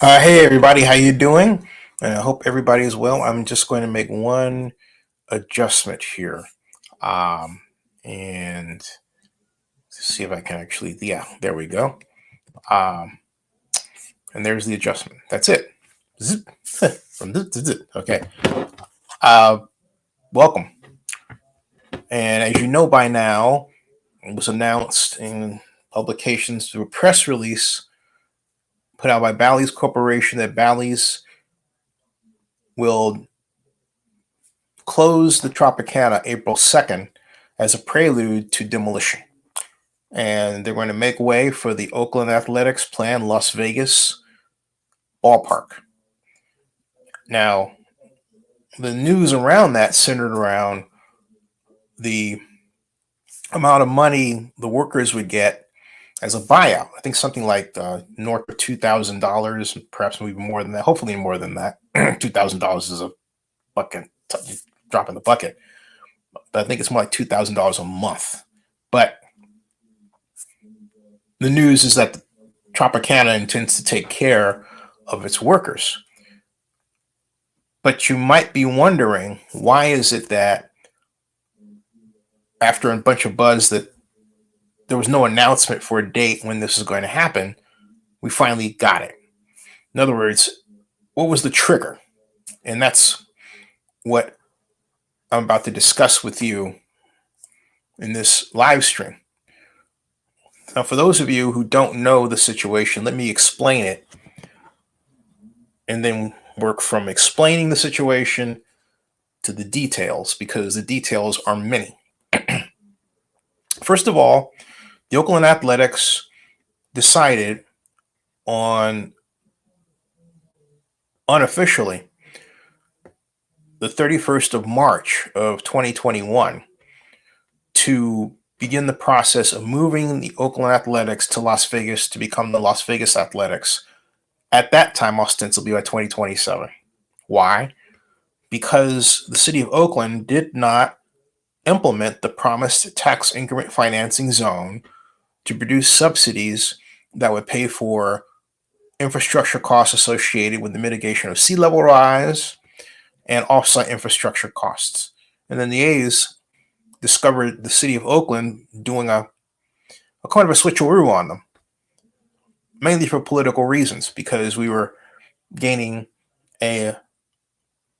Hey everybody, how you doing? I hope everybody is well. I'm just going to make one adjustment here, um, and see if I can actually. Yeah, there we go. Um, and there's the adjustment. That's it. Zip. From zip to zip. Okay. Uh, Welcome. And as you know by now, it was announced in publications through a press release put out by Bally's Corporation that Bally's will closed the Tropicana April 2nd as a prelude to demolition. And they're going to make way for the Oakland Athletics planned Las Vegas Ballpark. Now, the news around that centered around the amount of money the workers would get as a buyout. I think something like north of $2,000, perhaps even more than that. Hopefully, more than that. $2,000 is a bucket, drop in the bucket. But I think it's more like $2,000 a month. But the news is that Tropicana intends to take care of its workers. But you might be wondering, why is it that after a bunch of buzz that there was no announcement for a date when this is going to happen, we finally got it? In other words, what was the trigger? And that's what I'm about to discuss with you in this live stream. Now, for those of you who don't know the situation, let me explain it and then work from explaining the situation to the details, because the details are many. First of all, the Oakland Athletics decided on unofficially the 31st of March of 2021 to begin the process of moving the Oakland Athletics to Las Vegas to become the Las Vegas Athletics, at that time ostensibly by 2027. Why? Because the city of Oakland did not implement the promised tax increment financing zone to produce subsidies that would pay for infrastructure costs associated with the mitigation of sea level rise and offsite infrastructure costs. And then the A's discovered the city of Oakland doing a kind of a switcheroo on them, mainly for political reasons, because we were gaining a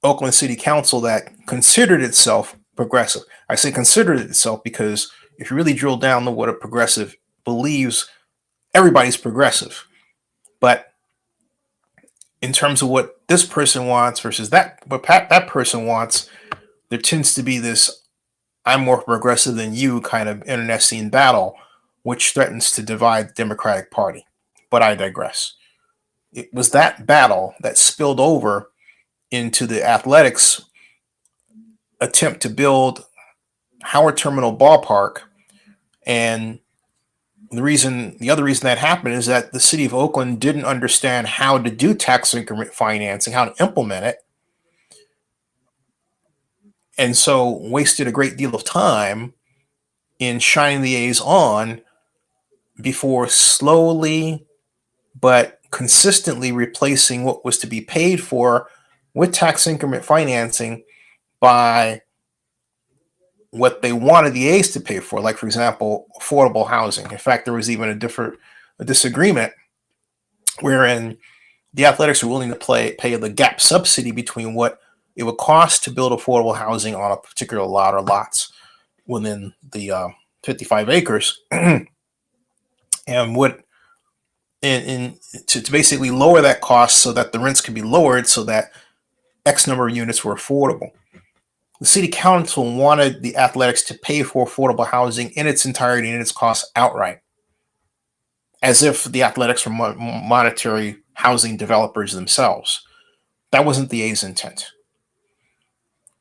Oakland City Council that considered itself progressive. I say considered itself because if you really drill down to what a progressive believes, everybody's progressive. But in terms of what this person wants versus that person wants, there tends to be this "I'm more progressive than you" kind of internecine battle, which threatens to divide the Democratic Party. But I digress. It was that battle that spilled over into the Athletics' attempt to build Howard Terminal Ballpark. And the other reason that happened is that the city of Oakland didn't understand how to do tax increment financing, how to implement it, and so wasted a great deal of time in shining the A's on before slowly but consistently replacing what was to be paid for with tax increment financing by what they wanted the A's to pay for, like, for example, affordable housing. In fact, there was even a disagreement wherein the Athletics were willing to pay the gap subsidy between what it would cost to build affordable housing on a particular lot or lots within the 55 acres, and would to basically lower that cost so that the rents could be lowered so that X number of units were affordable. The city council wanted the Athletics to pay for affordable housing in its entirety and its costs outright, as if the Athletics were monetary housing developers themselves. That wasn't the A's intent.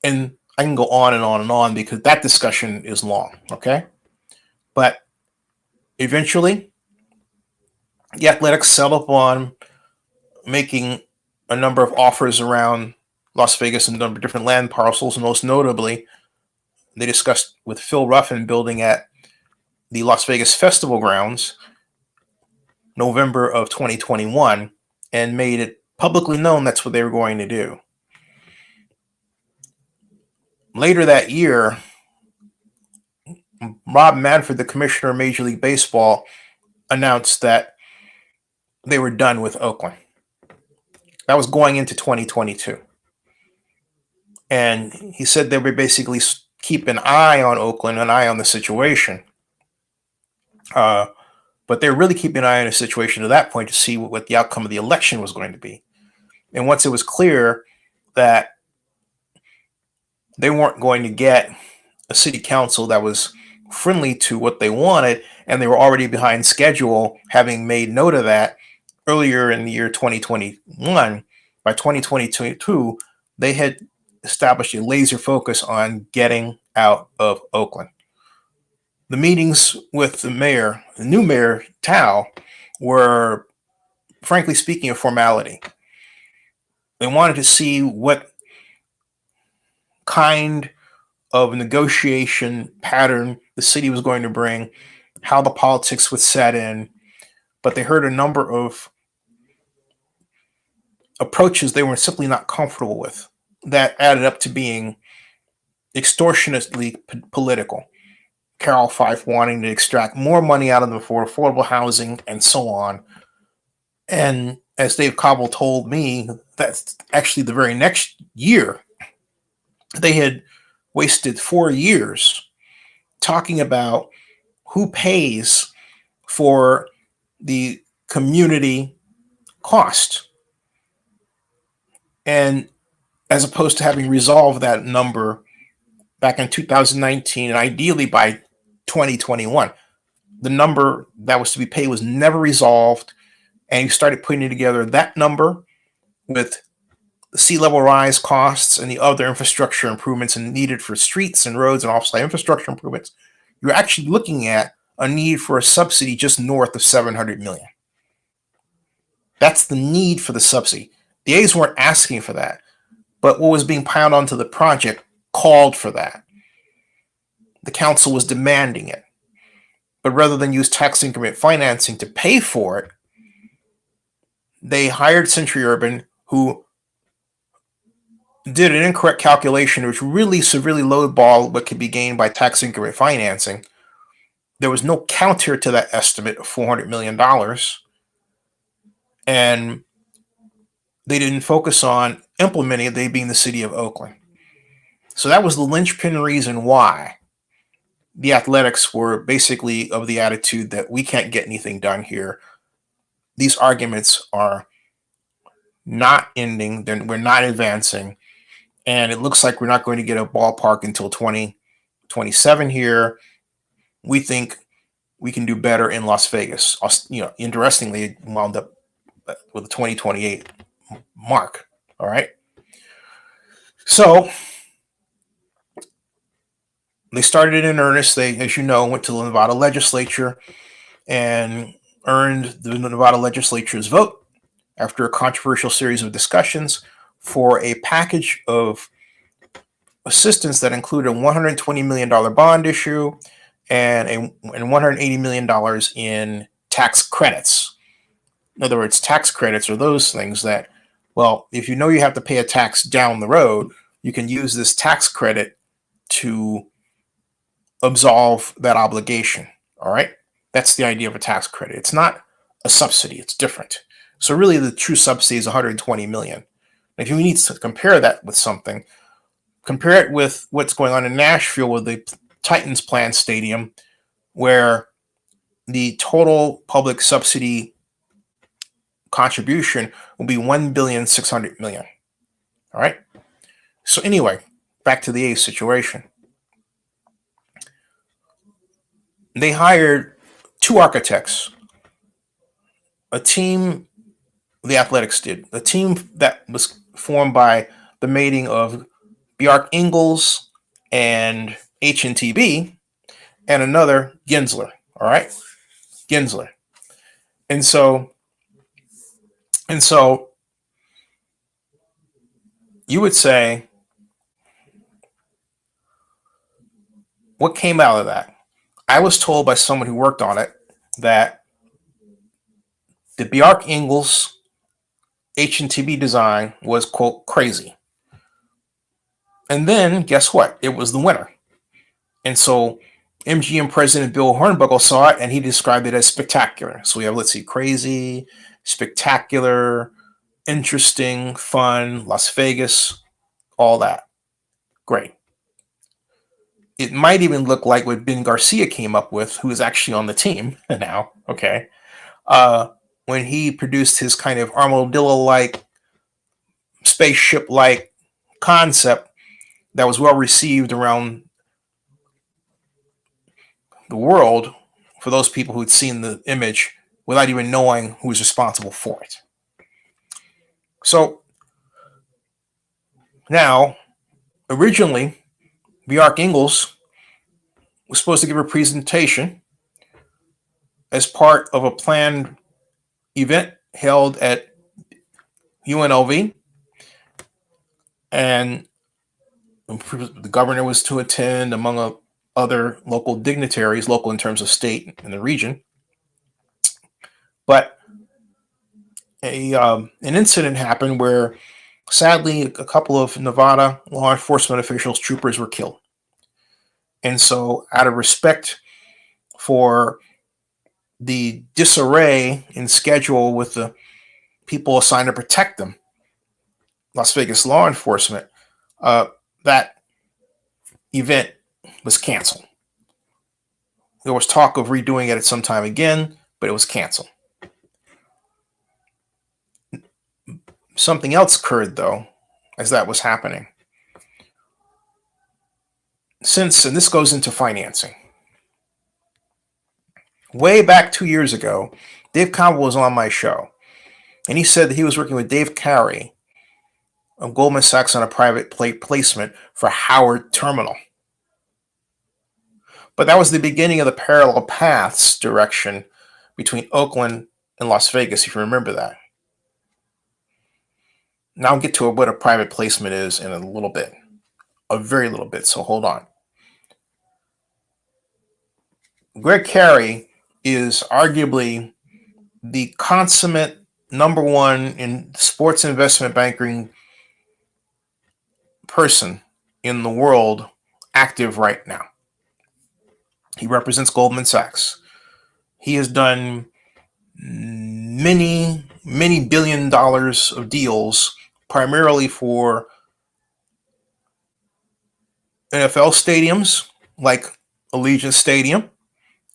And I can go on and on and on because that discussion is long, okay? But eventually, the Athletics settled on making a number of offers around Las Vegas and a number of different land parcels. Most notably, they discussed with Phil Ruffin building at the Las Vegas Festival Grounds November of 2021, and made it publicly known that's what they were going to do. Later that year, Rob Manfred, the commissioner of Major League Baseball, announced that they were done with Oakland. That was going into 2022. And he said they would basically keep an eye on Oakland, an eye on the situation. But they're really keeping an eye on the situation at that point to see what the outcome of the election was going to be. And once it was clear that they weren't going to get a city council that was friendly to what they wanted, and they were already behind schedule, having made note of that earlier in the year 2021, by 2022, they had established a laser focus on getting out of Oakland. The meetings with the mayor, the new mayor, Tao, were, frankly speaking, a formality. They wanted to see what kind of negotiation pattern the city was going to bring, how the politics would set in, but they heard a number of approaches they were simply not comfortable with that added up to being extortionately political. Carol Fife wanting to extract more money out of them for affordable housing and so on. And as Dave Kaval told me, that's actually the very next year, they had wasted 4 years talking about who pays for the community cost. And as opposed to having resolved that number back in 2019, and ideally by 2021, the number that was to be paid was never resolved. And you started putting together that number with the sea level rise costs and the other infrastructure improvements needed for streets and roads and offsite infrastructure improvements. You're actually looking at a need for a subsidy just north of $700 million. That's the need for the subsidy. The A's weren't asking for that, but what was being piled onto the project called for that. The council was demanding it. But rather than use tax increment financing to pay for it, they hired Century Urban, who did an incorrect calculation, which really severely lowballed what could be gained by tax increment financing. There was no counter to that estimate of $400 million. And they didn't focus on implementing it, they being the city of Oakland. So that was the linchpin reason why the Athletics were basically of the attitude that we can't get anything done here. These arguments are not ending, we're not advancing, and it looks like we're not going to get a ballpark until 2027 here. We think we can do better in Las Vegas. Interestingly, it wound up with a 2028 mark. All right. So they started in earnest. They, as you know, went to the Nevada legislature and earned the Nevada legislature's vote after a controversial series of discussions for a package of assistance that included a $120 million bond issue and $180 million in tax credits. In other words, tax credits are those things that, well, if you know you have to pay a tax down the road, you can use this tax credit to absolve that obligation. All right. That's the idea of a tax credit. It's not a subsidy. It's different. So really the true subsidy is 120 million. If you need to compare that with something, compare it with what's going on in Nashville with the Titans Plan Stadium, where the total public subsidy contribution will be $1,600,000,000. All right. So anyway, back to the A's situation. They hired 2 architects, a team, the Athletics did, a team that was formed by the mating of Bjarke Ingels and HNTB, and another Gensler. All right. Gensler. And so you would say, what came out of that? I was told by someone who worked on it that the Bjarke Ingels HNTB design was, quote, crazy. And then guess what? It was the winner. And so MGM president Bill Hornbuckle saw it and he described it as spectacular. So we have, let's see, crazy, spectacular, interesting, fun, Las Vegas, all that. Great. It might even look like what Ben Garcia came up with, who is actually on the team now, okay, when he produced his kind of armadillo-like, spaceship-like concept that was well received around the world for those people who'd seen the image without even knowing who was responsible for it. So now, originally, Bjarke Ingels was supposed to give a presentation as part of a planned event held at UNLV, and the governor was to attend, among other local dignitaries, local in terms of state and the region. But an incident happened where, sadly, a couple of Nevada law enforcement officials, troopers, were killed. And so, out of respect for the disarray in schedule with the people assigned to protect them, Las Vegas law enforcement, that event was canceled. There was talk of redoing it at some time again, but it was canceled. Something else occurred, though, as that was happening. And this goes into financing. Way back 2 years ago, Dave Kaval was on my show, and he said that he was working with Greg Carey of Goldman Sachs on a private placement for Howard Terminal. But that was the beginning of the parallel paths direction between Oakland and Las Vegas, if you remember that. Now I'll get to what a private placement is in a little bit, a very little bit, so hold on. Greg Carey is arguably the consummate number one in sports investment banking person in the world active right now. He represents Goldman Sachs. He has done many, many $1 billion of deals, primarily for NFL stadiums like Allegiant Stadium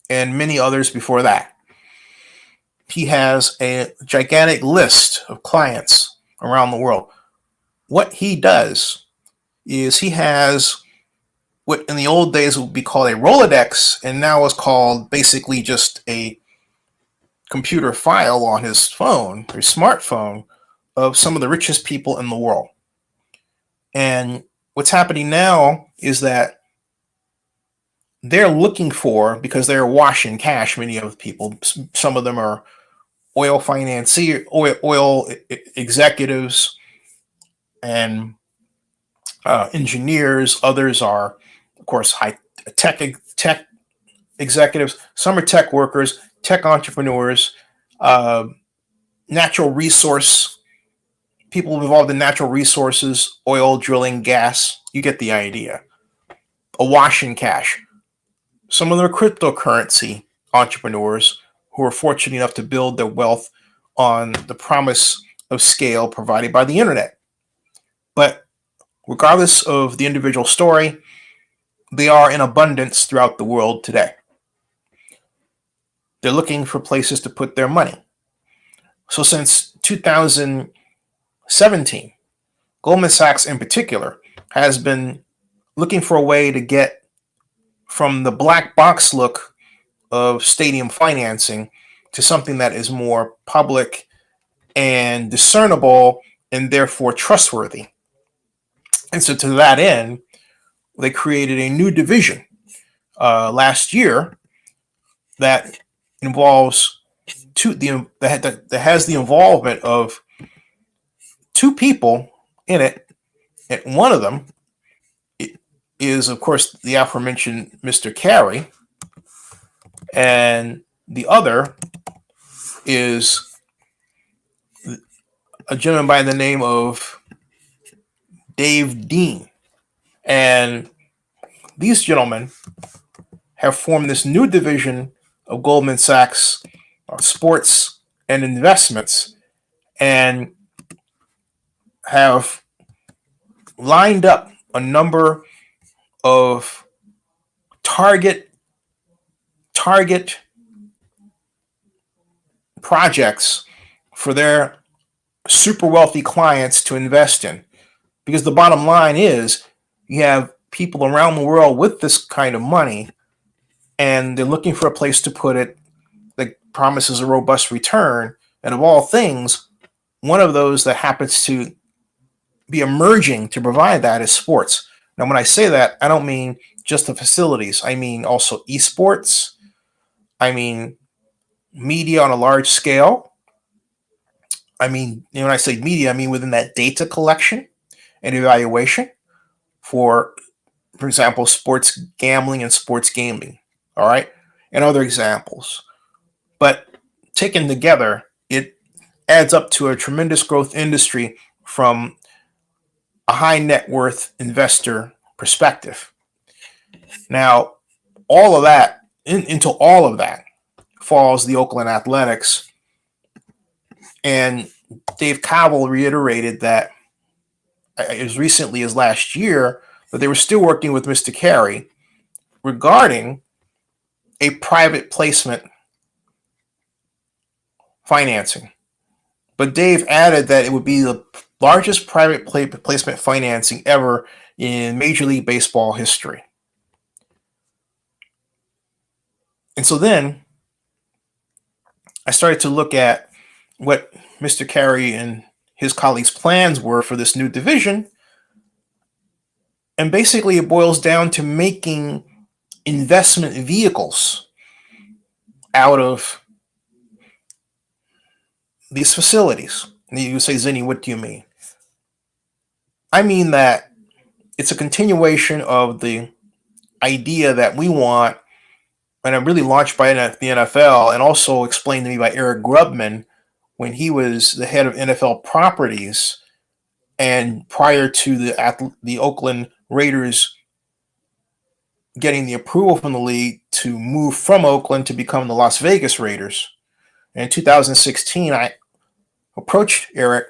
and many others before that. He has a gigantic list of clients around the world. What he does is he has what in the old days would be called a Rolodex, and now is called basically just a computer file on his phone, his smartphone, of some of the richest people in the world. And what's happening now is that they're looking for, because they're washing cash, many of the people, some of them are oil financiers, oil executives and engineers. Others are, of course, high tech executives. Some are tech workers, tech entrepreneurs, natural resource people involved in natural resources, oil, drilling, gas. You get the idea. Awash in cash. Some of them are cryptocurrency entrepreneurs who are fortunate enough to build their wealth on the promise of scale provided by the internet. But regardless of the individual story, they are in abundance throughout the world today. They're looking for places to put their money. So since 2017, Goldman Sachs in particular has been looking for a way to get from the black box look of stadium financing to something that is more public and discernible and therefore trustworthy. And so to that end, they created a new division last year that involves that has the involvement of two people in it, and one of them is, of course, the aforementioned Mr. Carey, and the other is a gentleman by the name of Dave Dean. And these gentlemen have formed this new division of Goldman Sachs sports and investments, and have lined up a number of target projects for their super wealthy clients to invest in. Because the bottom line is, you have people around the world with this kind of money, and they're looking for a place to put it that promises a robust return. And of all things, one of those that happens to be emerging to provide that is sports. Now, when I say that, I don't mean just the facilities. I mean also esports. I mean media on a large scale. I mean, when I say media, I mean within that data collection and evaluation for example, sports gambling and sports gaming. All right. And other examples. But taken together, it adds up to a tremendous growth industry from a high net worth investor perspective. Now, all of that, into all of that, falls the Oakland Athletics. And Dave Kaval reiterated that as recently as last year that they were still working with Mr. Carey regarding a private placement financing. But Dave added that it would be the largest private placement financing ever in Major League Baseball history. And so then I started to look at what Mr. Carey and his colleagues' plans were for this new division. And basically it boils down to making investment vehicles out of these facilities. And you say, Zennie, what do you mean? I mean that it's a continuation of the idea that we want, and I'm really launched by the NFL and also explained to me by Eric Grubman when he was the head of NFL properties and prior to the Oakland Raiders getting the approval from the league to move from Oakland to become the Las Vegas Raiders. And in 2016, I approached Eric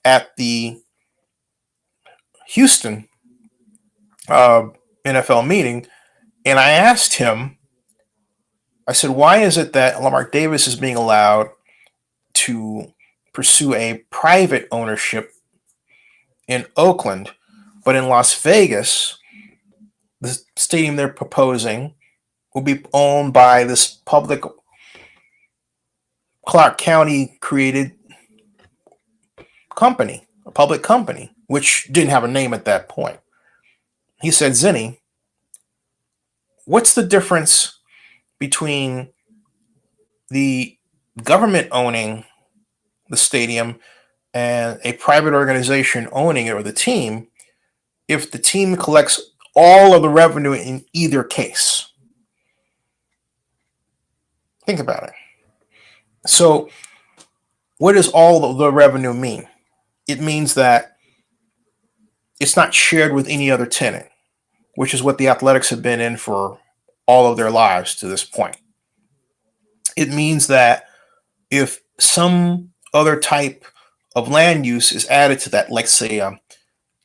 at the Houston NFL meeting, and I asked him, I said, why is it that Lamar Davis is being allowed to pursue a private ownership in Oakland, but in Las Vegas, the stadium they're proposing will be owned by this public Clark County created company, a public company, which didn't have a name at that point. He said, Zennie, what's the difference between the government owning the stadium and a private organization owning it, or the team, if the team collects all of the revenue in either case? Think about it. So what does all of the revenue mean? It means that it's not shared with any other tenant, which is what the Athletics have been in for all of their lives to this point. It means that if some other type of land use is added to that, like say an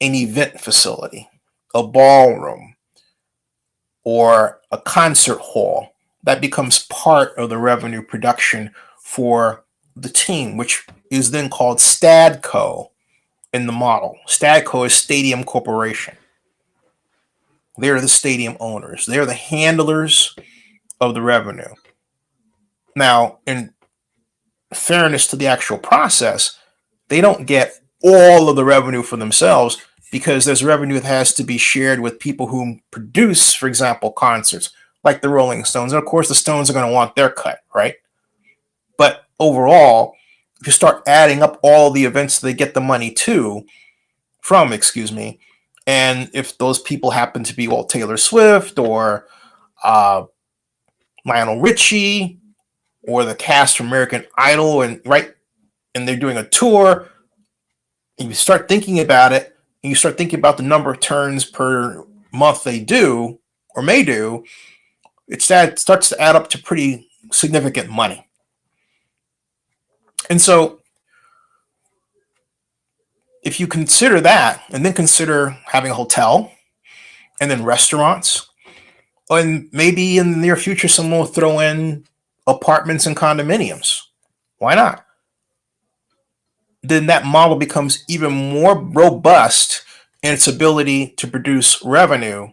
event facility, a ballroom, or a concert hall, that becomes part of the revenue production for the team, which is then called Stadco in the model. Stadco is Stadium Corporation. They're the stadium owners. They're the handlers of the revenue. Now, in fairness to the actual process, they don't get all of the revenue for themselves because there's revenue that has to be shared with people who produce, for example, concerts like the Rolling Stones. And of course, the Stones are going to want their cut, right? But overall, if you start adding up all the events they get the money from, and if those people happen to be, well, Taylor Swift or Lionel Richie or the cast from American Idol, and they're doing a tour, And you start thinking about it, and you start thinking about the number of turns per month they do or may do, it starts to add up to pretty significant money. And so if you consider that, and then consider having a hotel and then restaurants, and maybe in the near future, someone will throw in apartments and condominiums. Why not? Then that model becomes even more robust in its ability to produce revenue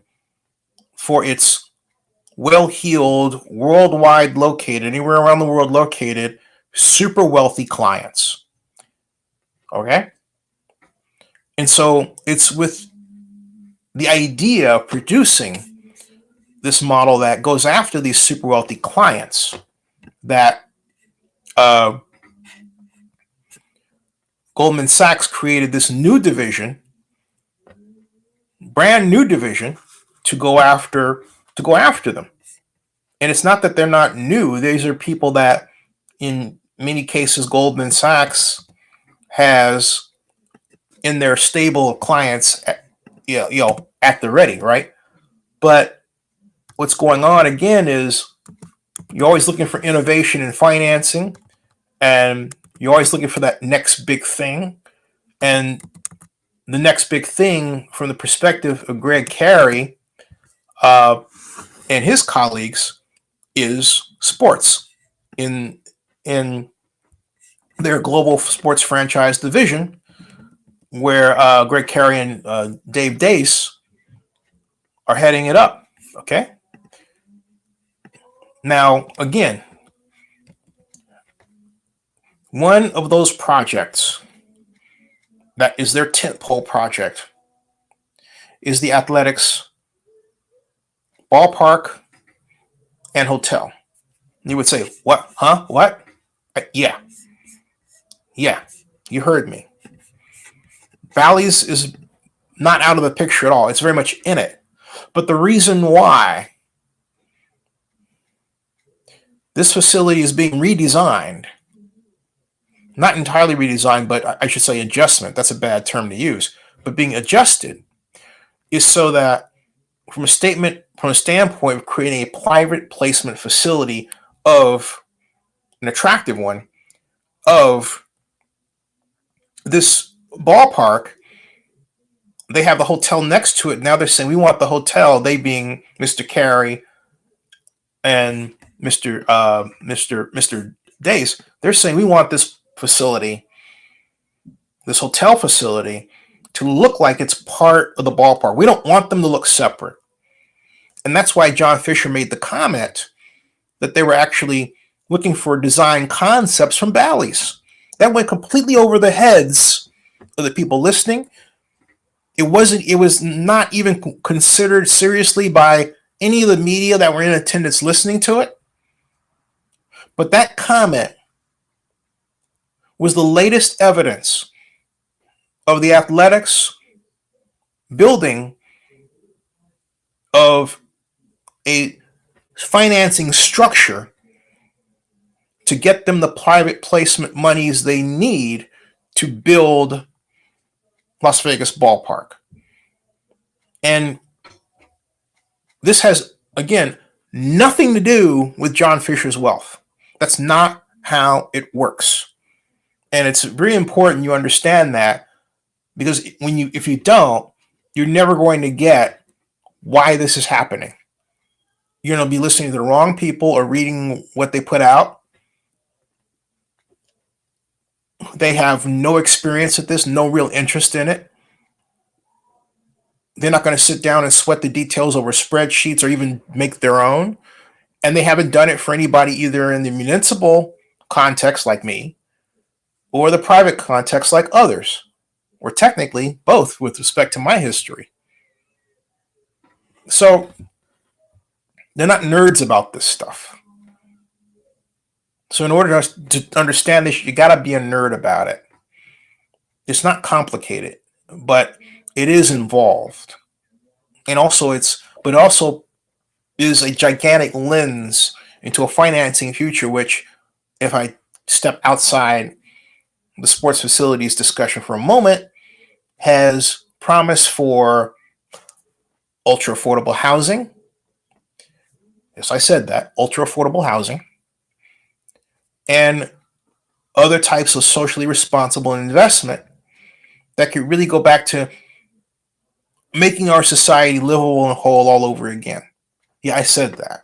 for its well-heeled, worldwide located, anywhere around the world located, super wealthy clients. Okay? And so it's with the idea of producing this model that goes after these super wealthy clients that Goldman Sachs created this new division, brand new division, to go after them. And it's not that they're not new. These are people that, in many cases, Goldman Sachs has in their stable of clients, at the ready, right? But what's going on again is you're always looking for innovation in financing, and you're always looking for that next big thing. And the next big thing, from the perspective of Greg Carey and his colleagues, is sports in their global sports franchise division, where Greg Carey and Dase are heading it up. Okay. Now, again, one of those projects that is their tentpole project is the Athletics ballpark and hotel. You would say, what? Huh? What? Yeah. You heard me. Bally's is not out of the picture at all. It's very much in it. But the reason why this facility is being redesigned, not entirely redesigned, but I should say adjustment, that's a bad term to use, but being adjusted, is so that from a standpoint of creating a private placement facility of an attractive one of this ballpark, they have the hotel next to it. Now they're saying we want the hotel, they being Mr. Carey and Mr. Dase, they're saying we want this facility, this hotel facility, to look like it's part of the ballpark. We don't want them to look separate. And that's why John Fisher made the comment that they were actually looking for design concepts from Bally's. That went completely over the heads of the people listening. It was not even considered seriously by any of the media that were in attendance listening to it. But that comment was the latest evidence of the Athletics building of a financing structure to get them the private placement monies they need to build Las Vegas ballpark. And this has, again, nothing to do with John Fisher's wealth. That's not how it works. And it's very important you understand that, because if you don't, you're never going to get why this is happening. You're going to be listening to the wrong people or reading what they put out. They have no experience at this, no real interest in it. They're not going to sit down and sweat the details over spreadsheets or even make their own. And they haven't done it for anybody either in the municipal context like me or the private context like others, or technically both with respect to my history. So they're not nerds about this stuff. So in order to understand this, you got to be a nerd about it. It's not complicated, but it is involved. And also is a gigantic lens into a financing future, which, if I step outside the sports facilities discussion for a moment, has promised for ultra affordable housing. Yes, I said that, ultra affordable housing, and other types of socially responsible investment that could really go back to making our society livable and whole all over again. Yeah, I said that.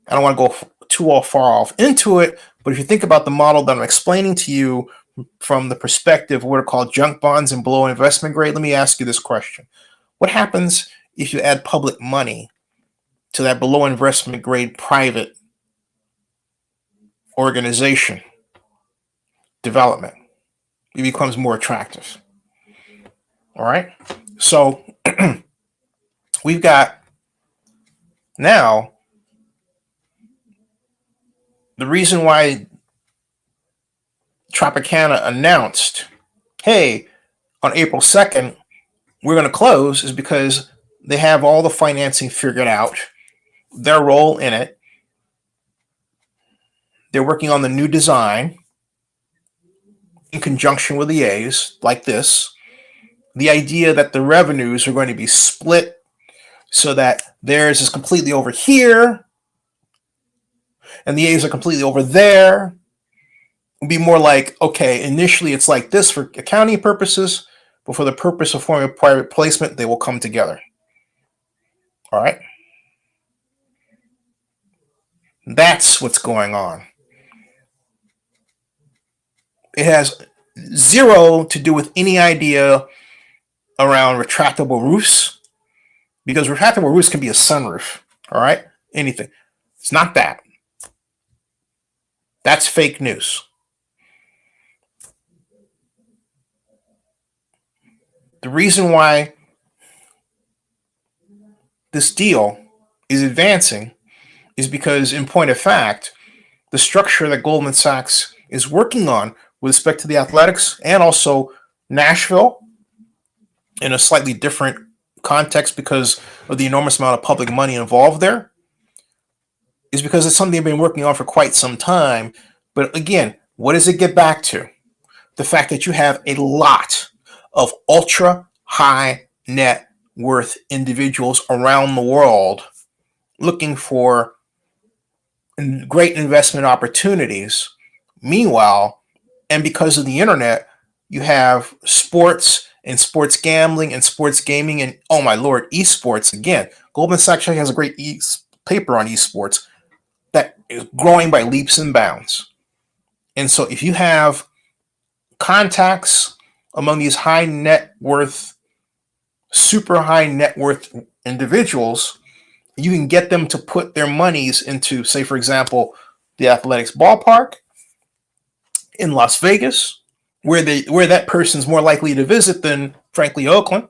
I don't want to go too far off into it, but if you think about the model that I'm explaining to you from the perspective of what are called junk bonds and below investment grade, let me ask you this question. What happens if you add public money to that below investment grade private organization development? It becomes more attractive. All right. So we've got now the reason why Tropicana announced, hey, on April 2nd, we're going to close is because they have all the financing figured out, their role in it. They're working on the new design in conjunction with the A's, like this. The idea that the revenues are going to be split so that theirs is completely over here and the A's are completely over there. It'll be more like, okay, initially it's like this for accounting purposes, but for the purpose of forming a private placement, they will come together. All right? That's what's going on. It has zero to do with any idea around retractable roofs, because retractable roofs can be a sunroof. All right? Anything. It's not that. That's fake news. The reason why this deal is advancing is because, in point of fact, the structure that Goldman Sachs is working on with respect to the Athletics and also Nashville in a slightly different context because of the enormous amount of public money involved there is because it's something they've been working on for quite some time. But again, what does it get back to? The fact that you have a lot of ultra high net worth individuals around the world looking for great investment opportunities. Meanwhile, and because of the internet, you have sports and sports gambling and sports gaming and, oh my lord, esports. Again, Goldman Sachs actually has a great paper on esports that is growing by leaps and bounds. And so if you have contacts among these high net worth, super high net worth individuals, you can get them to put their monies into, say, for example, the Athletics ballpark in Las Vegas, where that person's more likely to visit than, frankly, Oakland.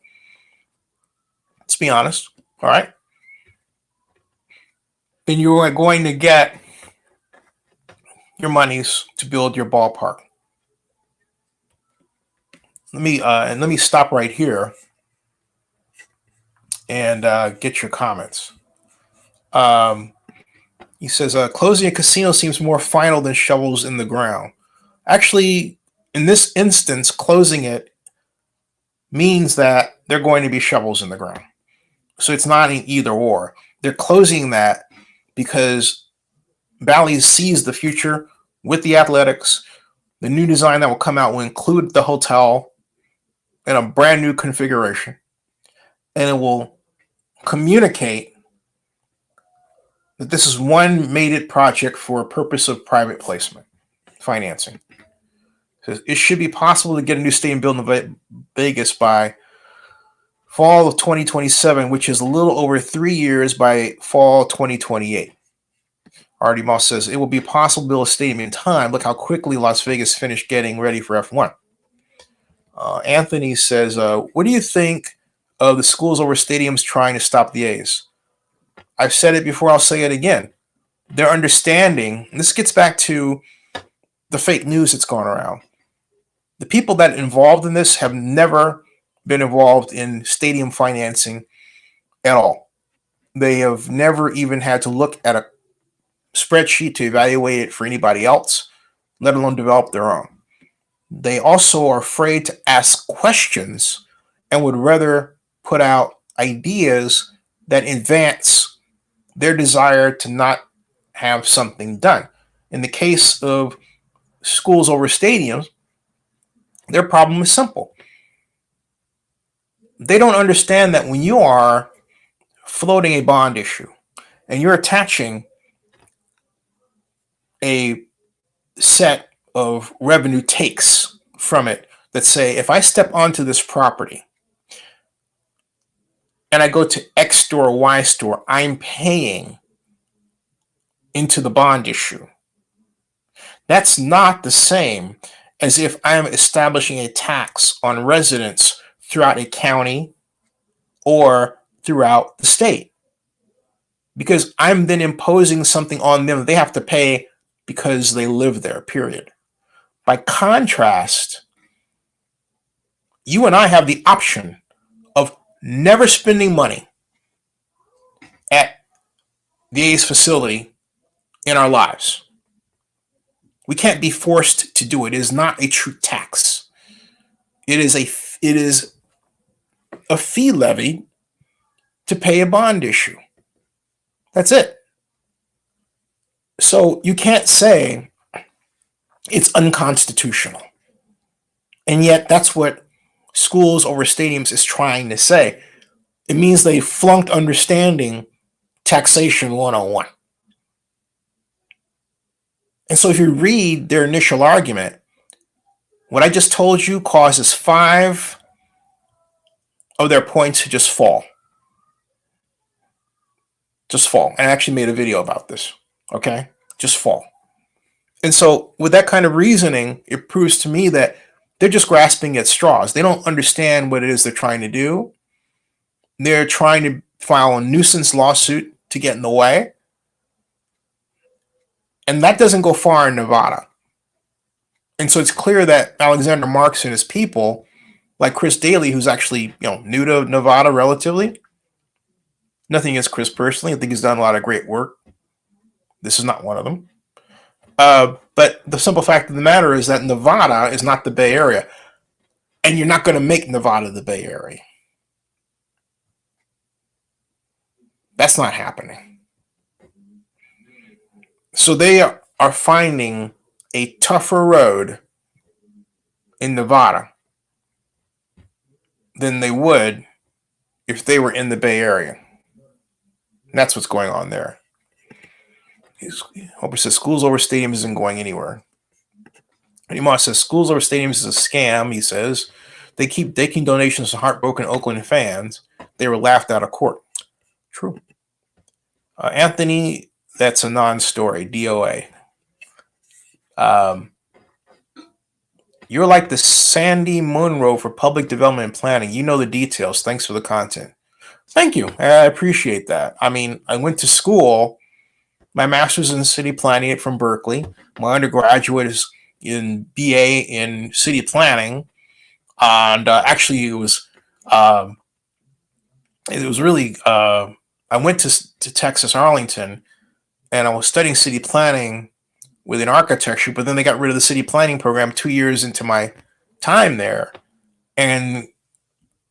Let's be honest. All right. Then you are going to get your monies to build your ballpark. Let me stop right here and get your comments. He says, closing a casino seems more final than shovels in the ground. Actually, in this instance, closing it means that they're going to be shovels in the ground. So it's not an either or. They're closing that because Bally sees the future with the Athletics. The new design that will come out will include the hotel in a brand new configuration. And it will communicate that this is one made-it project for a purpose of private placement financing. It should be possible to get a new stadium built in Vegas by fall of 2027, which is a little over 3 years by fall 2028. Artie Moss says, it will be possible to build a stadium in time. Look how quickly Las Vegas finished getting ready for F1. Anthony says, what do you think of the schools over stadiums trying to stop the A's? I've said it before, I'll say it again. Their understanding, and this gets back to the fake news that's going around. The people that are involved in this have never been involved in stadium financing at all. They have never even had to look at a spreadsheet to evaluate it for anybody else, let alone develop their own. They also are afraid to ask questions and would rather put out ideas that advance their desire to not have something done. In the case of schools over stadiums, their problem is simple. They don't understand that when you are floating a bond issue and you're attaching a set of revenue takes from it that say, if I step onto this property and I go to X store, Y store, I'm paying into the bond issue. That's not the same as if I'm establishing a tax on residents throughout a county or throughout the state. Because I'm then imposing something on them they have to pay because they live there, period. By contrast, you and I have the option of never spending money at the A's facility in our lives. We can't be forced to do it. It is not a true tax. It is a fee levy to pay a bond issue. That's it. So you can't say it's unconstitutional. And yet that's what schools over stadiums is trying to say. It means they flunked understanding taxation 101. And so if you read their initial argument, what I just told you causes 5 of their points to just fall. Just fall. And I actually made a video about this. Okay? Just fall. And so with that kind of reasoning, it proves to me that they're just grasping at straws. They don't understand what it is they're trying to do. They're trying to file a nuisance lawsuit to get in the way. And that doesn't go far in Nevada. And so it's clear that Alexander Marks and his people, like Chris Daly, who's actually new to Nevada relatively, nothing against Chris personally. I think he's done a lot of great work. This is not one of them. But the simple fact of the matter is that Nevada is not the Bay Area. And you're not going to make Nevada the Bay Area. That's not happening. So they are finding a tougher road in Nevada than they would if they were in the Bay Area. And that's what's going on there. Hoper says schools over stadiums isn't going anywhere. Moss says schools over stadiums is a scam. He says they keep taking donations to heartbroken Oakland fans. They were laughed out of court. True. Anthony, that's a non-story. DOA. You're like the Sandy Munro for public development and planning. You know the details. Thanks for the content. Thank you. I appreciate that. I mean, I went to school. My master's in city planning from Berkeley. My undergraduate is in BA in city planning. And actually, it was really, I went to Texas, Arlington, and I was studying city planning within architecture, but then they got rid of the city planning program 2 years into my time there. And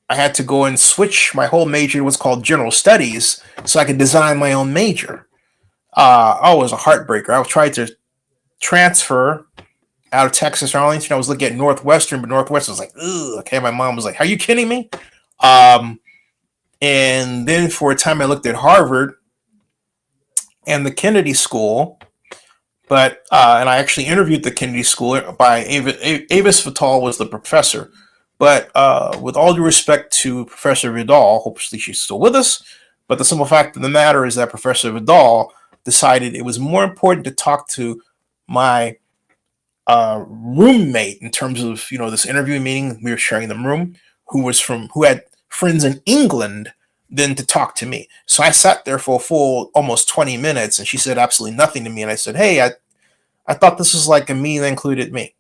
I had to go and switch my whole major to what's called general studies so I could design my own major. It was a heartbreaker. I was trying to transfer out of Texas, Arlington. I was looking at Northwestern, but Northwestern was like, ugh. Okay, my mom was like, are you kidding me? And then for a time I looked at Harvard and the Kennedy School, but and I actually interviewed the Kennedy School by Avis Vital was the professor. But with all due respect to Professor Vidal, hopefully she's still with us, but the simple fact of the matter is that Professor Vidal decided it was more important to talk to my roommate in terms of this interview meeting. We were sharing the room, who had friends in England, than to talk to me. So I sat there for a full almost 20 minutes, and she said absolutely nothing to me. And I said, hey, I thought this was like a me that included me.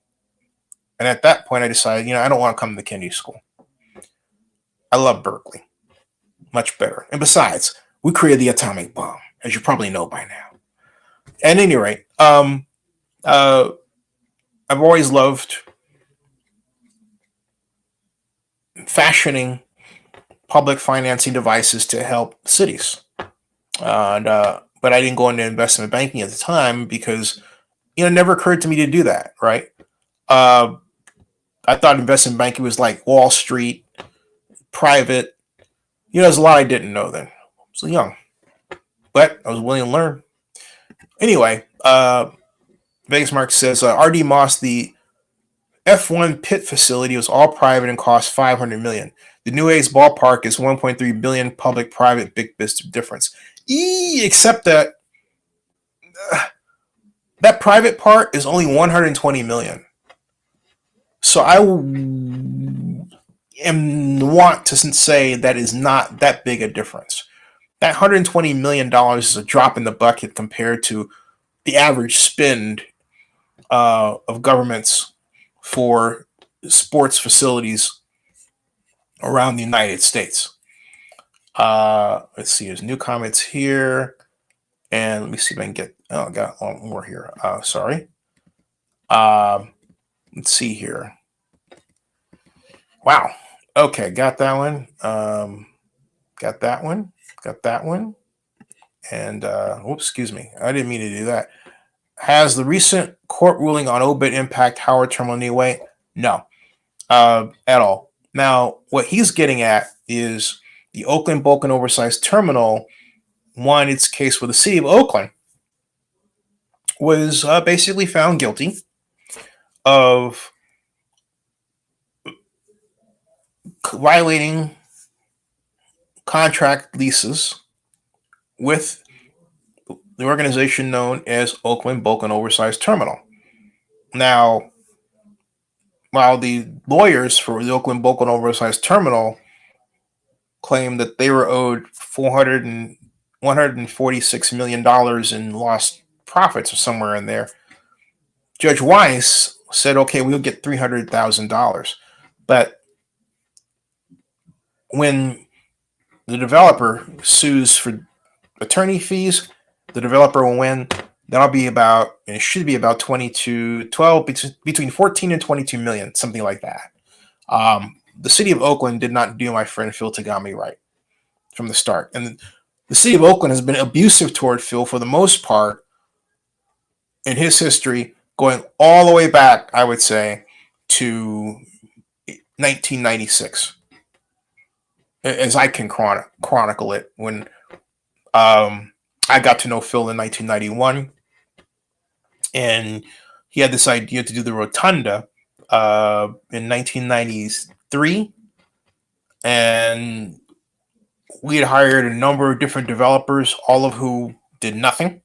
And at that point, I decided, I don't want to come to the Kennedy School. I love Berkeley much better. And besides, we created the atomic bomb, as you probably know by now. At any rate, I've always loved fashioning public financing devices to help cities. But I didn't go into investment banking at the time because it never occurred to me to do that. Right? I thought investment banking was like Wall Street, private. There's a lot I didn't know then. I was young, but I was willing to learn. Anyway, Vegas Mark says R.D. Moss, the F1 pit facility was all private and cost $500 million. The New A's ballpark is $1.3 billion public-private, big business difference. Except that that private part is only $120 million. So I want to say that is not that big a difference. That $120 million is a drop in the bucket compared to the average spend of governments for sports facilities around the United States. Let's see, there's new comments here. And let me see if I can get, I got a lot more here. Sorry. Let's see here. Wow. Okay, got that one. Got that one. Got that one. And, oops, excuse me. I didn't mean to do that. Has the recent court ruling on OBIT impact Howard Terminal in any way? No, at all. Now, what he's getting at is the Oakland Bulk and Oversized Terminal won its case with the city of Oakland, was basically found guilty of violating contract leases with the organization known as Oakland Bulk and Oversized Terminal. Now, while the lawyers for the Oakland Bulk and Oversized Terminal claimed that they were owed $146 million in lost profits or somewhere in there, Judge Weiss said, okay, we'll get $300,000. But when the developer sues for attorney fees, the developer will win. That'll be about, and it should be about between 14 and 22 million, something like that. The city of Oakland did not do my friend Phil Tagami right from the start. And the city of Oakland has been abusive toward Phil for the most part in his history, going all the way back, I would say, to 1996. As I can chronicle it, when I got to know Phil in 1991, and he had this idea to do the rotunda in 1993, and we had hired a number of different developers, all of who did nothing.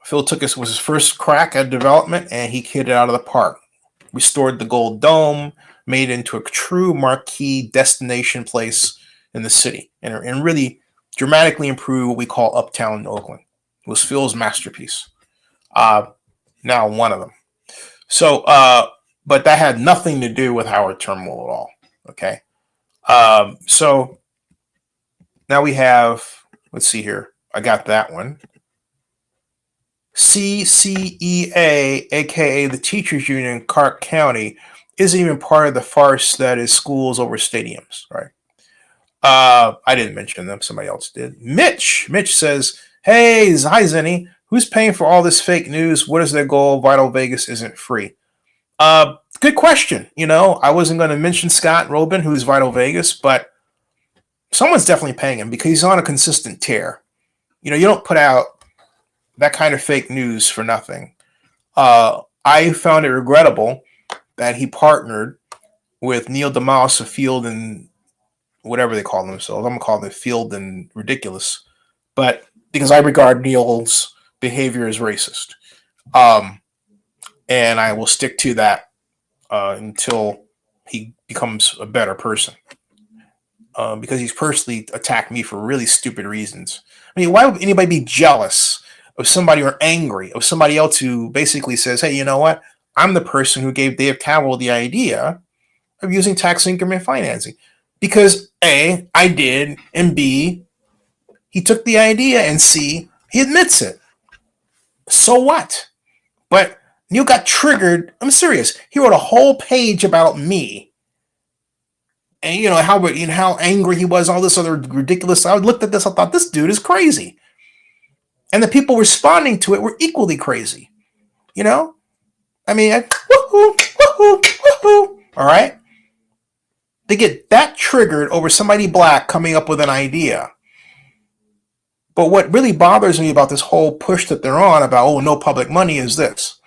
Phil was his first crack at development, and he hit it out of the park. Restored the Gold Dome, made it into a true marquee destination place in the city, and really dramatically improved what we call Uptown Oakland. It was Phil's masterpiece. Now one of them. So, but that had nothing to do with Howard Terminal at all. Okay. So now we have, let's see here. I got that one. CCEA, aka the Teachers Union in Clark County, isn't even part of the farce that is schools over stadiums, right? I didn't mention them. Somebody else did. Mitch says, hey, hi, Zennie. Who's paying for all this fake news? What is their goal? Vital Vegas isn't free. Good question. I wasn't going to mention Scott Robin, who's Vital Vegas, but someone's definitely paying him because he's on a consistent tear. You don't put out that kind of fake news for nothing. I found it regrettable that he partnered with Neil DeMoss of Field and whatever they call themselves. I'm going to call them Field and Ridiculous. But because I regard Neil's behavior as racist. And I will stick to that until he becomes a better person. Because he's personally attacked me for really stupid reasons. I mean, why would anybody be jealous of somebody or angry of somebody else who basically says, hey, you know what? I'm the person who gave Dave Kaval the idea of using tax increment financing. Because A, I did, and B, he took the idea, and C, he admits it. So what? But Neil got triggered. I'm serious. He wrote a whole page about me And how angry he was, all this other ridiculous. I looked at this, I thought this dude is crazy, and the people responding to it were equally crazy. I mean, woohoo, woohoo, woohoo. All right, they get that triggered over somebody black coming up with an idea. But what really bothers me about this whole push that they're on about, no public money, is this: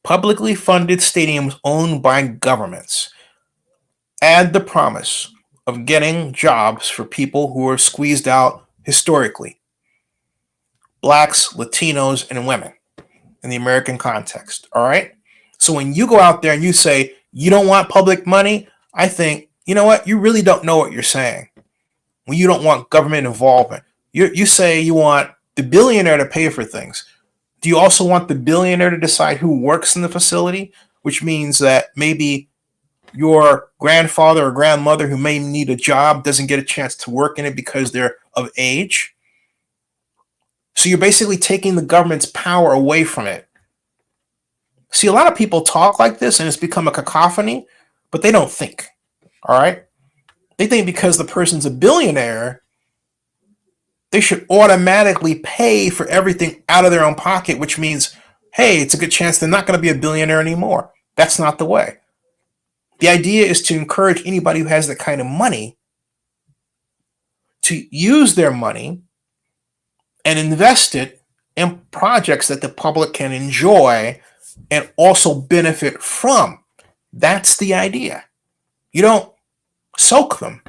publicly funded stadiums owned by governments add the promise of getting jobs for people who are squeezed out historically: blacks, Latinos, and women in the American context. All right. So when you go out there and you say you don't want public money, I think, you know what? You really don't know what you're saying. When you don't want government involvement, you say you want the billionaire to pay for things. Do you also want the billionaire to decide who works in the facility? Which means that maybe your grandfather or grandmother who may need a job doesn't get a chance to work in it because they're of age. So you're basically taking the government's power away from it. See, a lot of people talk like this and it's become a cacophony, but they don't think. All right? They think because the person's a billionaire, they should automatically pay for everything out of their own pocket, which means, hey, it's a good chance they're not going to be a billionaire anymore. That's not the way. The idea is to encourage anybody who has that kind of money to use their money and invest it in projects that the public can enjoy and also benefit from. That's the idea. You don't soak them.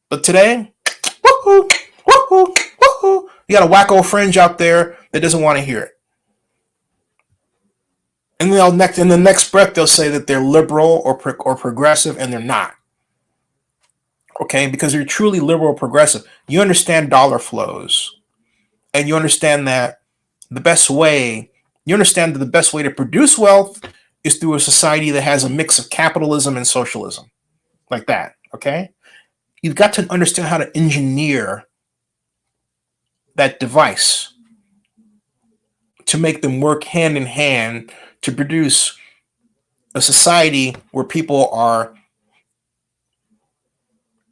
But today, woohoo, woohoo, woohoo, you got a wacko fringe out there that doesn't want to hear it. And in the next breath, they'll say that they're liberal or progressive, and they're not. Okay, because you're truly liberal or progressive. You understand dollar flows, and you understand that the best way to produce wealth is through a society that has a mix of capitalism and socialism, like that. Okay, you've got to understand how to engineer that device to make them work hand in hand to produce a society where people are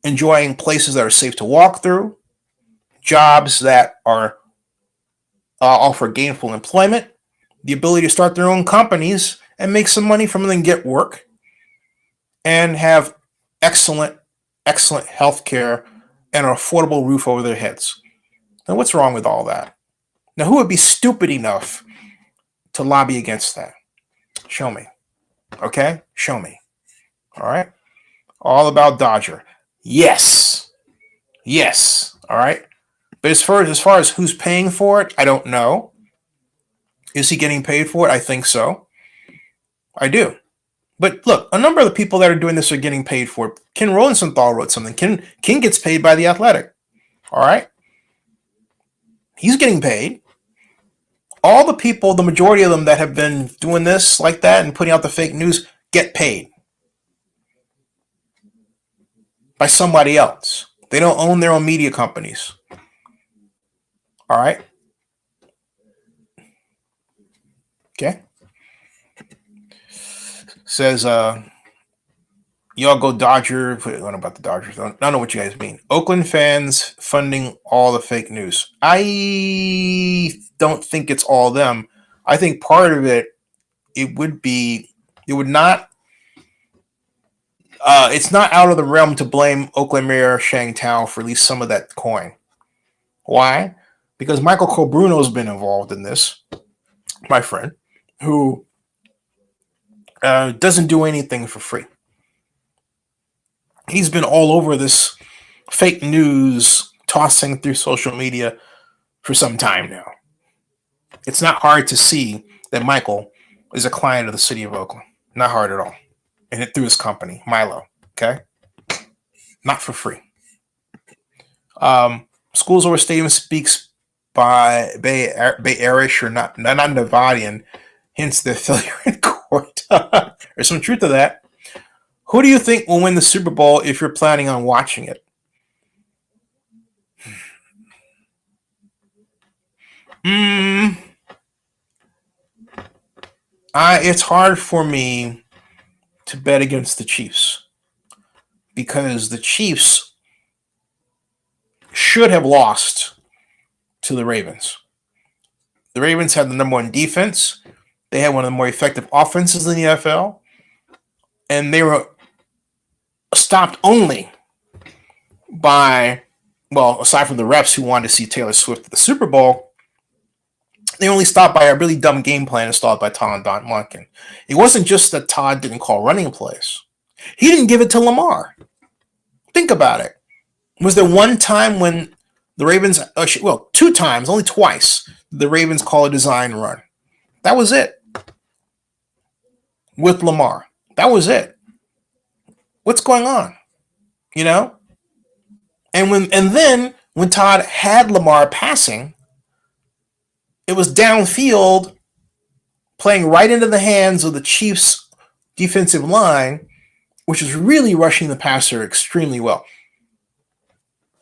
enjoying places that are safe to walk through, jobs that are offer gainful employment, the ability to start their own companies and make some money from them and get work, and have excellent health care and an affordable roof over their heads. Now, what's wrong with all that? Now, who would be stupid enough to lobby against that? Show me. Okay? Show me. All right? All about Dodger. Yes. All right? But as far as who's paying for it, I don't know. Is he getting paid for it? I think so. I do. But look, a number of the people that are doing this are getting paid for it. Ken Rosenthal wrote something. Ken gets paid by The Athletic. All right? He's getting paid. All the people, the majority of them that have been doing this like that and putting out the fake news get paid by somebody else. They don't own their own media companies. All right? Okay? Says, y'all go Dodger. I don't know about the Dodgers. I don't know what you guys mean. Oakland fans funding all the fake news. I don't think it's all them. I think part of it would not, it's not out of the realm to blame Oakland Mayor Shang Tao for at least some of that coin. Why? Because Michael Colbruno's been involved in this, my friend, who doesn't do anything for free. He's been all over this fake news tossing through social media for some time now. It's not hard to see that Michael is a client of the city of Oakland. Not hard at all. And it through his company, Milo. Okay? Not for free. Schools Over Stadium speaks by Bay Irish or not Nevadian, hence the failure in court. There's some truth to that. Who do you think will win the Super Bowl if you're planning on watching it? It's hard for me to bet against the Chiefs because the Chiefs should have lost to the Ravens. The Ravens had the #1 defense. They had one of the more effective offenses in the NFL. And they were stopped only by, well, aside from the refs who wanted to see Taylor Swift at the Super Bowl, they only stopped by a really dumb game plan installed by Todd Monken. It wasn't just that Todd didn't call running plays. He didn't give it to Lamar. Think about it. Was there one time when the Ravens, well, 2 times, only twice, the Ravens call a design run? That was it. With Lamar. That was it. What's going on? You know? And then when Todd had Lamar passing, it was downfield, playing right into the hands of the Chiefs' defensive line, which is really rushing the passer extremely well.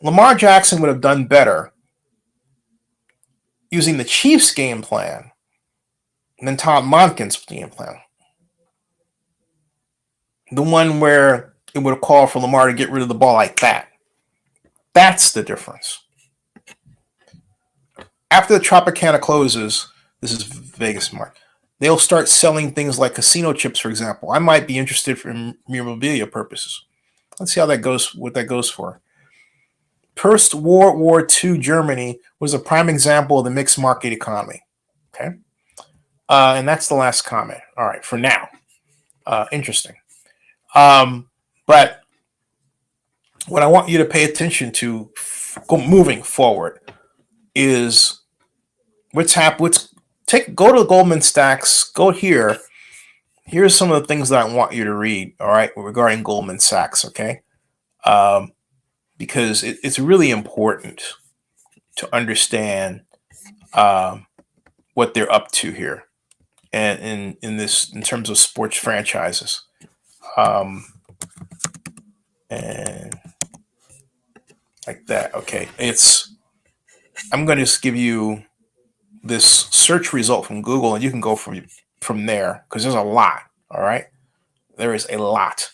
Lamar Jackson would have done better using the Chiefs' game plan than Todd Monken's game plan. The one where it would have called for Lamar to get rid of the ball like that. That's the difference. After the Tropicana closes, this is Vegas, Mark, they'll start selling things like casino chips, for example. I might be interested for memorabilia purposes. Let's see how that goes, what that goes for. Post-World War II Germany was a prime example of the mixed market economy. Okay? And that's the last comment. All right, for now. Interesting. But what I want you to pay attention to moving forward is go to Goldman Sachs, go here. Here's some of the things that I want you to read, all right, regarding Goldman Sachs, okay? Because it's really important to understand what they're up to here, and in terms of sports franchises, and like that. Okay, I'm going to just give you this search result from Google, and you can go from there because there's a lot. All right, there is a lot.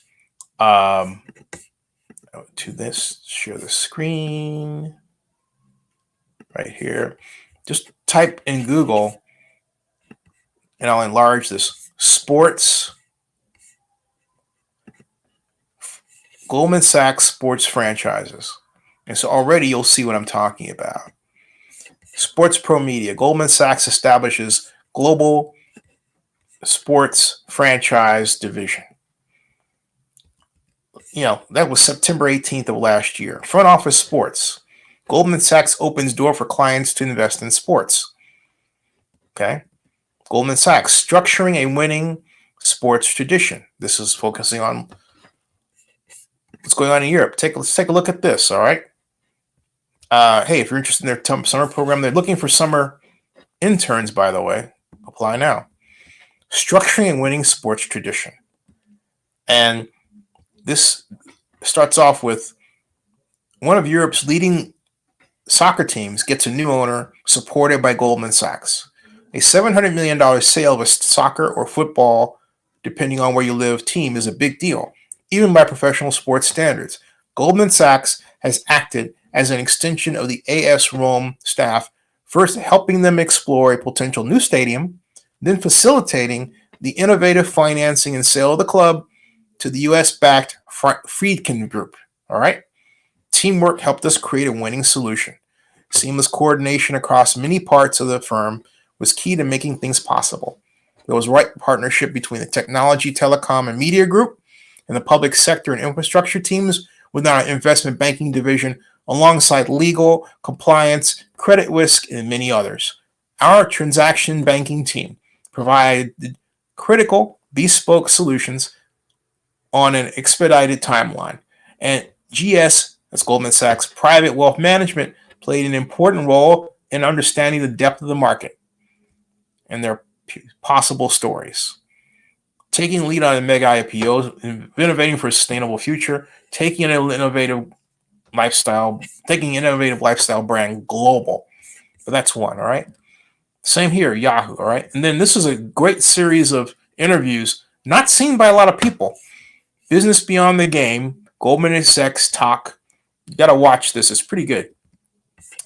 To this, share the screen right here. Just type in Google, and I'll enlarge this. Sports, Goldman Sachs sports franchises. And so already you'll see what I'm talking about. Sports Pro Media. Goldman Sachs establishes global sports franchise division. That was September 18th of last year. Front office sports. Goldman Sachs opens door for clients to invest in sports. Okay. Goldman Sachs structuring a winning sports tradition. This is focusing on what's going on in Europe. Let's take a look at this. All right. Hey, if you're interested in their summer program, they're looking for summer interns, by the way. Apply now. Structuring a winning sports tradition. And this starts off with one of Europe's leading soccer teams gets a new owner supported by Goldman Sachs. A $700 million sale of a soccer or football, depending on where you live, team is a big deal, even by professional sports standards. Goldman Sachs has acted as an extension of the AS Rome staff, first helping them explore a potential new stadium, then facilitating the innovative financing and sale of the club to the U.S.-backed Friedkin Group. All right? Teamwork helped us create a winning solution. Seamless coordination across many parts of the firm was key to making things possible. There was right partnership between the technology, telecom, and media group and the public sector and infrastructure teams within our investment banking division, alongside legal, compliance, credit risk, and many others. Our transaction banking team provided critical, bespoke solutions on an expedited timeline. And GS, that's Goldman Sachs Private Wealth Management, played an important role in understanding the depth of the market and their possible stories. Taking lead on mega IPOs, innovating for a sustainable future, taking an innovative lifestyle brand global. So that's one, all right? Same here, Yahoo, all right? And then this is a great series of interviews Not seen by a lot of people. Business Beyond the Game, Goldman Sachs talk. You got to watch this. It's pretty good.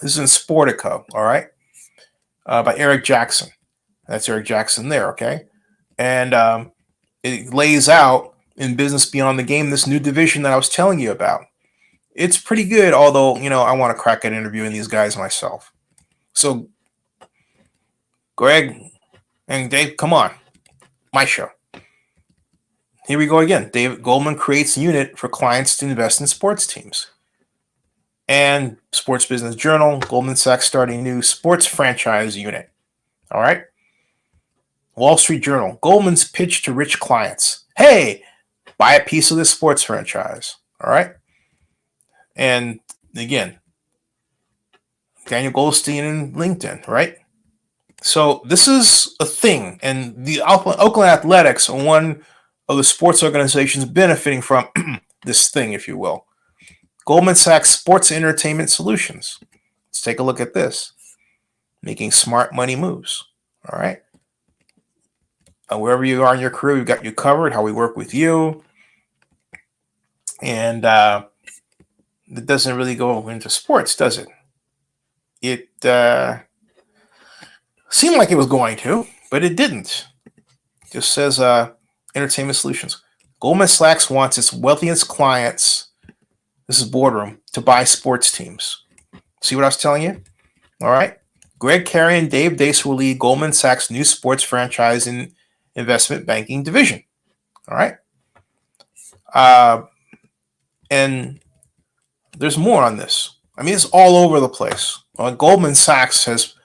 This is in Sportico, all right, by Eric Jackson. That's Eric Jackson there, okay? And it lays out in Business Beyond the Game this new division that I was telling you about. It's pretty good, although, I want to crack at interviewing these guys myself. So, Greg and Dave, come on. My show. Here we go again. David Goldman creates a unit for clients to invest in sports teams. And Sports Business Journal, Goldman Sachs starting a new sports franchise unit. All right. Wall Street Journal, Goldman's pitch to rich clients. Hey, buy a piece of this sports franchise. All right. And again, Daniel Goldstein and LinkedIn, right? So this is a thing. And the Oakland Athletics are one of the sports organizations benefiting from this thing, if you will. Goldman Sachs Sports Entertainment Solutions. Let's take a look at this. Making smart money moves. All right. Wherever you are in your career, we've got you covered, how we work with you. And it doesn't really go into sports, does it? It seemed like it was going to, but it didn't. It just says Entertainment Solutions. Goldman Sachs wants its wealthiest clients, this is boardroom, to buy sports teams. See what I was telling you? All right. Greg Carey and Dase will lead Goldman Sachs' new sports franchise in investment banking division. All right. And there's more on this. I mean, it's all over the place. Goldman Sachs has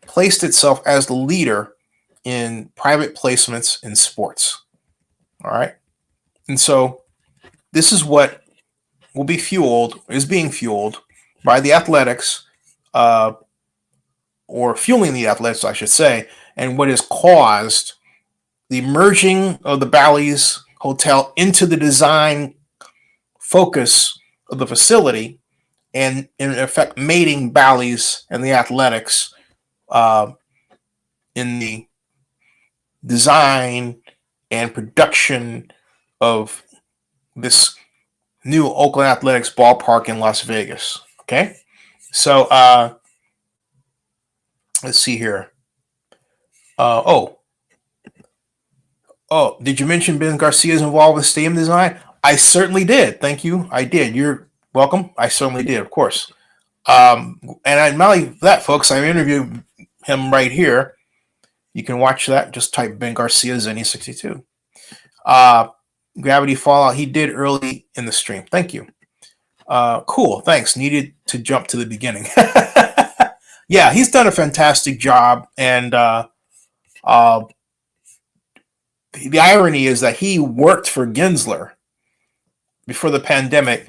placed itself as the leader in private placements in sports. All right. And so this is what is being fueled by the Athletics, or fueling the Athletics, I should say, and what has caused the merging of the Bally's hotel into the design focus of the facility, and in effect mating Bally's and the Athletics in the design and production of this new Oakland Athletics ballpark in Las Vegas. Okay, so let's see here. Did you mention Ben Garcia is involved with stadium design? I certainly did. Thank you. I did. You're welcome. I certainly did, of course. And not only that, folks, I interviewed him right here. You can watch that. Just type Ben Garcia, Zennie62. Gravity Fallout, he did early in the stream. Thank you. Cool. Thanks. Needed to jump to the beginning. Yeah, he's done a fantastic job. And the irony is that he worked for Gensler before the pandemic.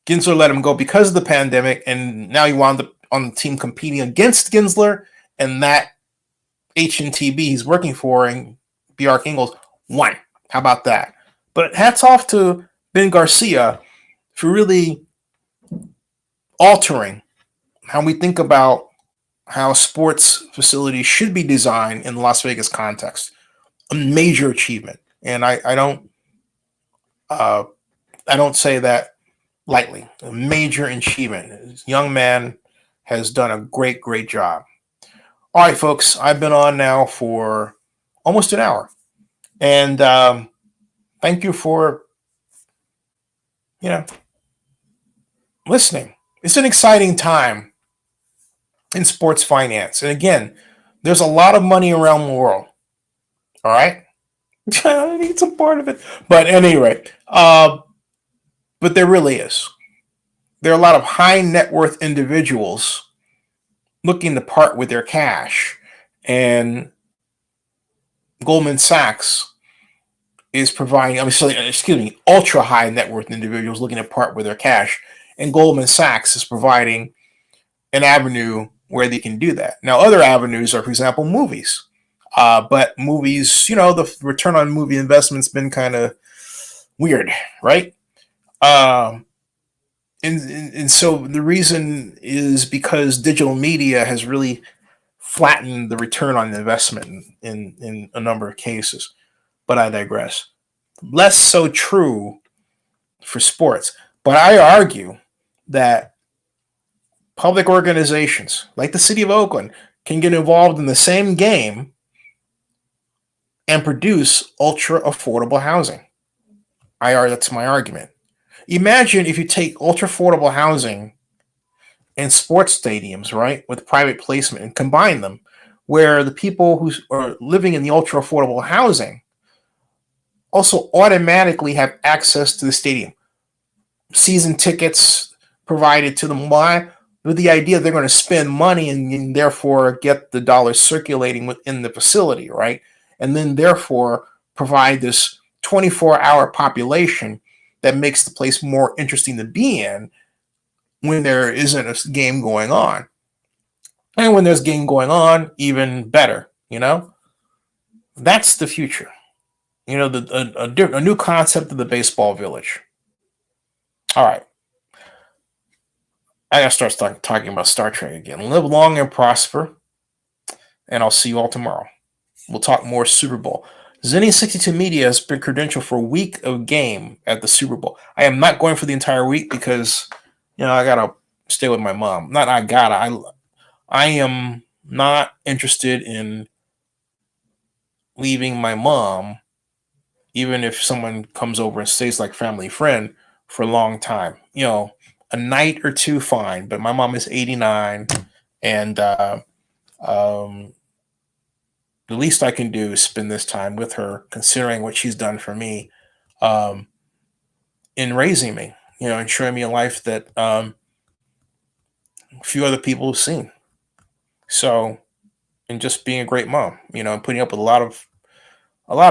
Gensler let him go because of the pandemic, and now he wound up on the team competing against Gensler, and that HNTB he's working for and Bjarke Ingels won. How about that? But hats off to Ben Garcia for really altering how we think about how sports facilities should be designed in the Las Vegas context. A major achievement, and I don't say that lightly. A major achievement. This young man has done a great job. All right, folks, I've been on now for almost an hour, and thank you for listening. It's an exciting time in sports finance, and again, there's a lot of money around the world. All right. I need some part of it. But at any rate, but there really is. There are a lot of high net worth individuals looking to part with their cash. And Goldman Sachs is providing, ultra high net worth individuals looking to part with their cash. And Goldman Sachs is providing an avenue where they can do that. Now, other avenues are, for example, movies. But movies, the return on movie investment's been kind of weird, right? And so the reason is because digital media has really flattened the return on investment in a number of cases. but I digress. Less so true for sports. But I argue that public organizations like the city of Oakland can get involved in the same game and produce ultra affordable housing. That's my argument. Imagine if you take ultra affordable housing and sports stadiums, right, with private placement and combine them, where the people who are living in the ultra affordable housing also automatically have access to the stadium. Season tickets provided to them. Why? With the idea they're going to spend money and therefore get the dollars circulating within the facility, right? And then therefore provide this 24-hour population that makes the place more interesting to be in when there isn't a game going on. And when there's a game going on, even better, That's the future. A new concept of the baseball village. All right. I gotta start talking about Star Trek again. Live long and prosper, and I'll see you all tomorrow. We'll talk more Super Bowl. Zennie62 Media has been credentialed for a week of game at the Super Bowl. I am not going for the entire week because, I gotta stay with my mom. I am not interested in leaving my mom, even if someone comes over and stays like family friend for a long time. A night or two, fine. But my mom is 89, and the least I can do is spend this time with her, considering what she's done for me in raising me, and showing me a life that few other people have seen. So, and just being a great mom, and putting up with a lot of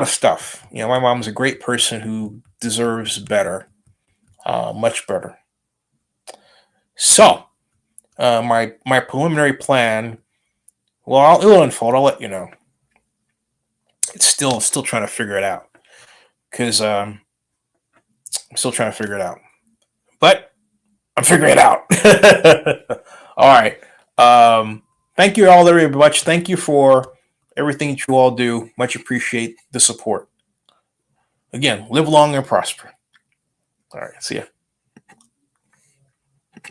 stuff. My mom's a great person who deserves better, much better. So, my preliminary plan, well, it'll unfold. I'll let you know. It's still trying to figure it out because I'm still trying to figure it out. But I'm figuring it out. All right. Thank you all very much. Thank you for everything that you all do. Much appreciate the support. Again, live long and prosper. All right. See ya.